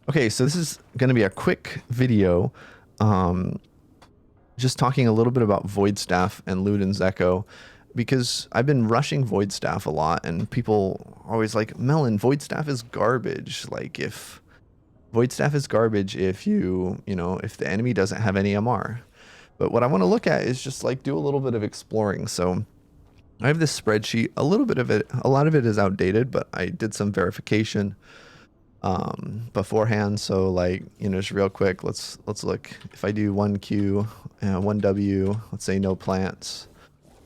Okay, so this is going to be a quick video, just talking a little bit about Void Staff and Luden's Echo, because I've been rushing Void Staff a lot, and people are always like, Melyn, Void Staff is garbage. Like, if Void Staff is garbage if if the enemy doesn't have any MR. But what I want to look at is just like do a little bit of exploring. So I have this spreadsheet, a lot of it is outdated, but I did some verification beforehand. So like, just real quick, let's look. If I do 1Q, 1W, let's say no plants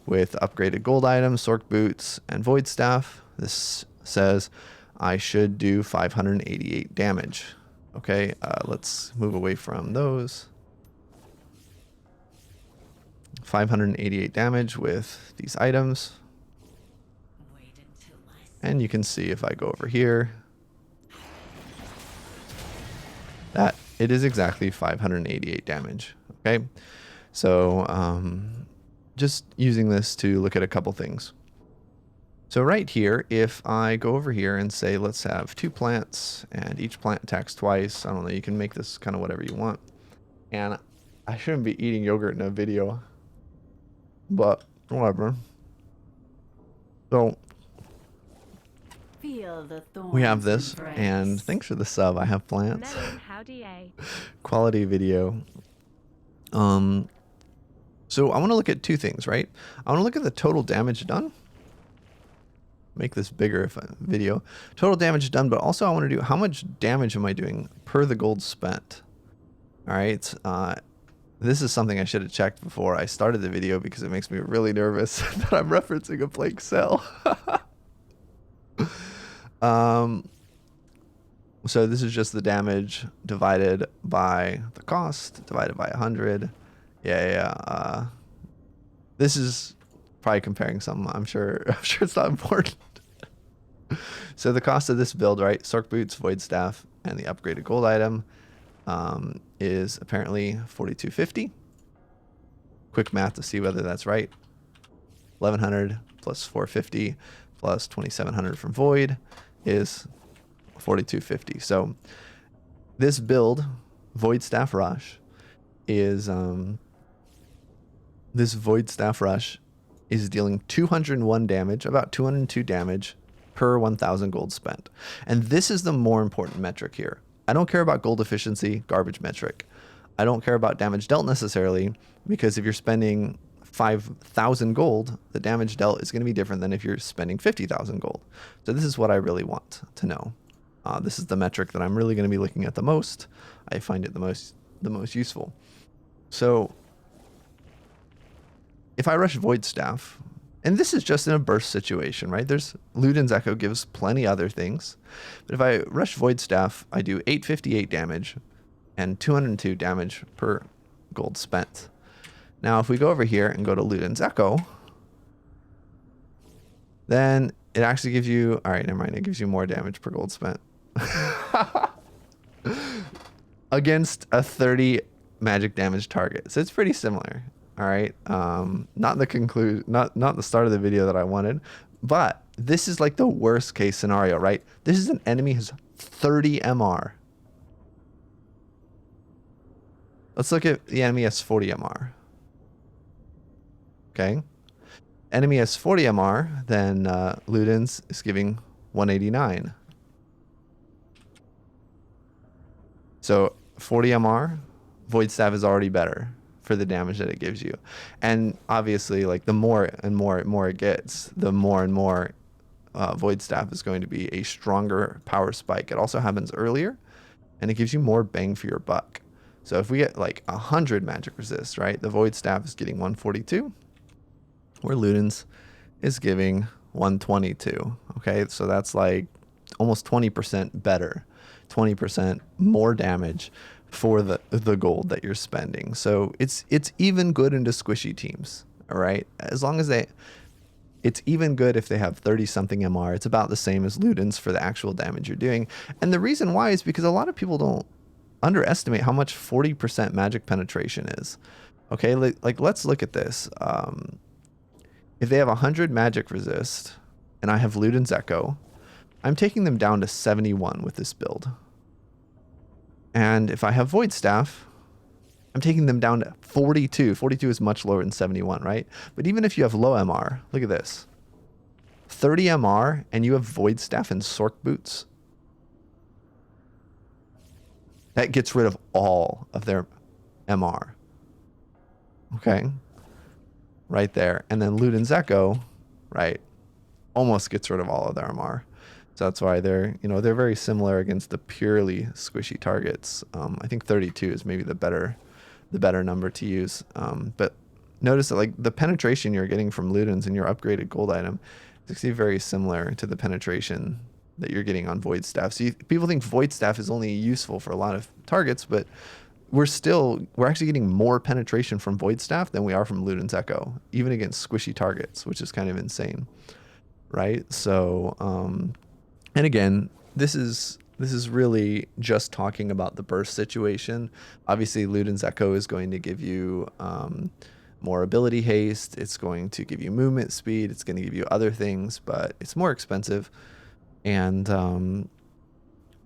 with upgraded gold items, Sork boots, and Void Staff, this says I should do 588 damage. Okay, let's move away from those. 588 damage with these items. And you can see if I go over here, that it is exactly 588 damage. Okay, so just using this to look at a couple things. So right here, if I go over here and say, let's have 2 plants and each plant attacks twice. I don't know, you can make this kind of whatever you want. And I shouldn't be eating yogurt in a video, but whatever. So we have this, and thanks for the sub. I have plants. Quality video. So I want to look at 2 things, right? I want to look at the total damage done. Make this bigger if video. Total damage done, but also I want to do how much damage am I doing per the gold spent. All right. This is something I should have checked before I started the video because it makes me really nervous that I'm referencing a blank cell. So this is just the damage divided by the cost divided by 100. This is probably comparing some. I'm sure it's not important. So the cost of this build, right? Sork boots, Void Staff, and the upgraded gold item is apparently 4250. Quick math to see whether that's right. 1100 plus 450 plus 2700 from Void is 4250. So this build, Void Staff Rush, is dealing 201 damage, about 202 damage per 1000 gold spent. And this is the more important metric here. I don't care about gold efficiency, garbage metric. I don't care about damage dealt necessarily, because if you're spending 5,000 gold, the damage dealt is going to be different than if you're spending 50,000 gold. So this is what I really want to know. This is the metric that I'm really going to be looking at the most. I find it the most useful. So if I rush Void Staff, and this is just in a burst situation, right? Luden's Echo gives plenty other things. But if I rush Void Staff, I do 858 damage and 202 damage per gold spent. Now, if we go over here and go to Luden's Echo, then it actually gives you, all right, never mind, it gives you more damage per gold spent. Against a 30 magic damage target. So it's pretty similar. All right. Not the start of the video that I wanted, but this is like the worst case scenario, right? This is an enemy who's 30 MR. Let's look at the enemy has 40 MR. Okay. Enemy has 40 MR, then Luden's is giving 189. So 40 MR, Void Staff is already better for the damage that it gives you. And obviously, like, the more and more it gets, the more and more Void Staff is going to be a stronger power spike. It also happens earlier, and it gives you more bang for your buck. So if we get like 100 magic resist, right, the Void Staff is getting 142, where Luden's is giving 122. Okay, so that's like almost 20% better, 20% more damage for the gold that you're spending. So it's even good into squishy teams. All right, as long as it's even good if they have 30 something MR. It's about the same as Luden's for the actual damage you're doing. And the reason why is because a lot of people don't underestimate how much 40% magic penetration is. Okay, like let's look at this. If they have 100 magic resist and I have Luden's Echo, I'm taking them down to 71 with this build. And if I have Void Staff, I'm taking them down to 42. 42 is much lower than 71, right? But even if you have low MR, look at this. 30 MR and you have Void Staff and Sork Boots. That gets rid of all of their MR. Okay. Right there. And then Luden's Echo, right, almost gets rid of all of their MR. So that's why they're, you know, they're very similar against the purely squishy targets. I think 32 is maybe the better number to use. But notice that like the penetration you're getting from Luden's in your upgraded gold item is actually very similar to the penetration that you're getting on Void Staff. So people think Void Staff is only useful for a lot of targets, but we're actually getting more penetration from Void Staff than we are from Luden's Echo, even against squishy targets, which is kind of insane, right? So, and again, this is really just talking about the burst situation. Obviously, Luden's Echo is going to give you more ability haste. It's going to give you movement speed. It's going to give you other things, but it's more expensive. And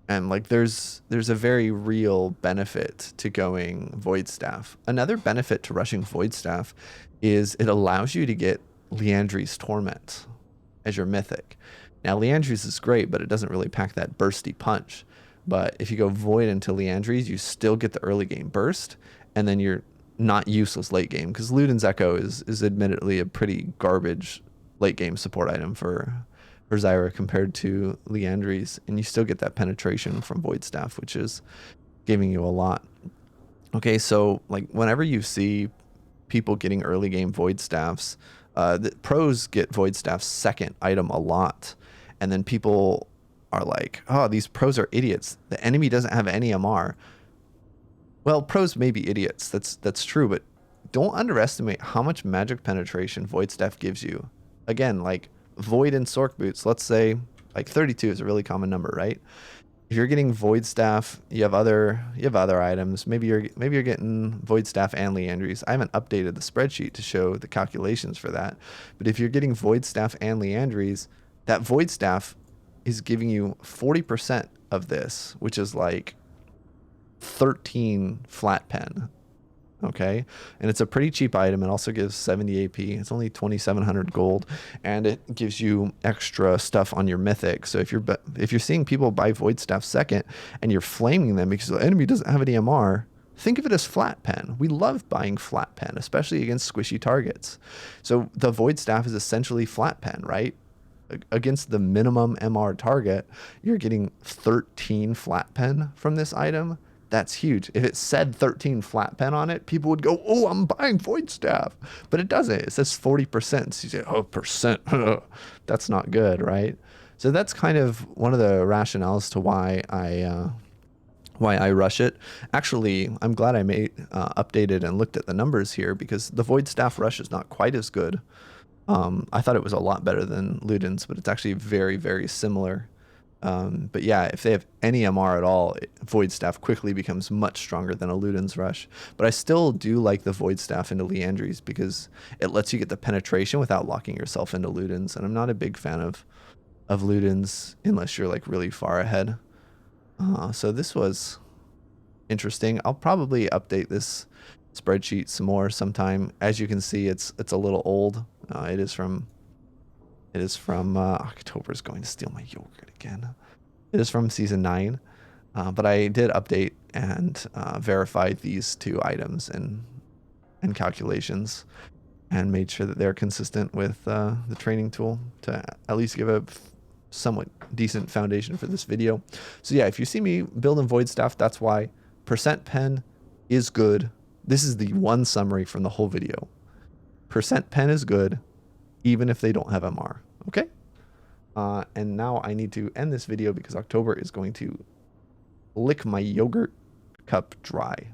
like there's a very real benefit to going Void Staff. Another benefit to rushing Void Staff is it allows you to get Liandry's Torment as your mythic. Now Liandry's is great, but it doesn't really pack that bursty punch. But if you go Void into Liandry's, you still get the early game burst, and then you're not useless late game, because Luden's Echo is admittedly a pretty garbage late game support item for Zyra compared to Liandry's, and you still get that penetration from Void Staff, which is giving you a lot. Okay, so like whenever you see people getting early game Void Staffs, the pros get Void Staff's second item a lot, and then people are like, oh, these pros are idiots. The enemy doesn't have any MR. Well, pros may be idiots. That's true, but don't underestimate how much magic penetration Void Staff gives you. Again, like Void and Sork Boots, let's say like 32 is a really common number, right? If you're getting Void Staff, you have other items. Maybe you're getting Void Staff and Liandry's. I haven't updated the spreadsheet to show the calculations for that. But if you're getting Void Staff and Liandry's, that Void Staff is giving you 40% of this, which is like 13 flat pen. Okay, and it's a pretty cheap item. It also gives 70 AP. It's only 2,700 gold, and it gives you extra stuff on your mythic. So if you're seeing people buy Void Staff second and you're flaming them because the enemy doesn't have any MR, think of it as flat pen. We love buying flat pen, especially against squishy targets. So the Void Staff is essentially flat pen, right? Against the minimum MR target, you're getting 13 flat pen from this item. That's huge. If it said 13 flat pen on it, people would go, oh, I'm buying Void Staff. But it doesn't. It says 40%. So you say, oh, percent. That's not good, right? So that's kind of one of the rationales to why I rush it. Actually, I'm glad I updated and looked at the numbers here, because the Void Staff rush is not quite as good. I thought it was a lot better than Luden's, but it's actually very, very similar. But yeah, if they have any MR at all, Void Staff quickly becomes much stronger than a Luden's rush. But I still do like the Void Staff into Liandry's because it lets you get the penetration without locking yourself into Luden's. And I'm not a big fan of Luden's unless you're like really far ahead. So this was interesting. I'll probably update this spreadsheet some more sometime. As you can see, it's a little old. It is from October's going to steal my yogurt again. It is from season 9, but I did update and verify these two items and calculations, and made sure that they're consistent with the training tool to at least give a somewhat decent foundation for this video. So yeah, if you see me building Void Staff, that's why. Percent pen is good. This is the one summary from the whole video. Percent pen is good, even if they don't have MR. Okay? And now I need to end this video because October is going to lick my yogurt cup dry.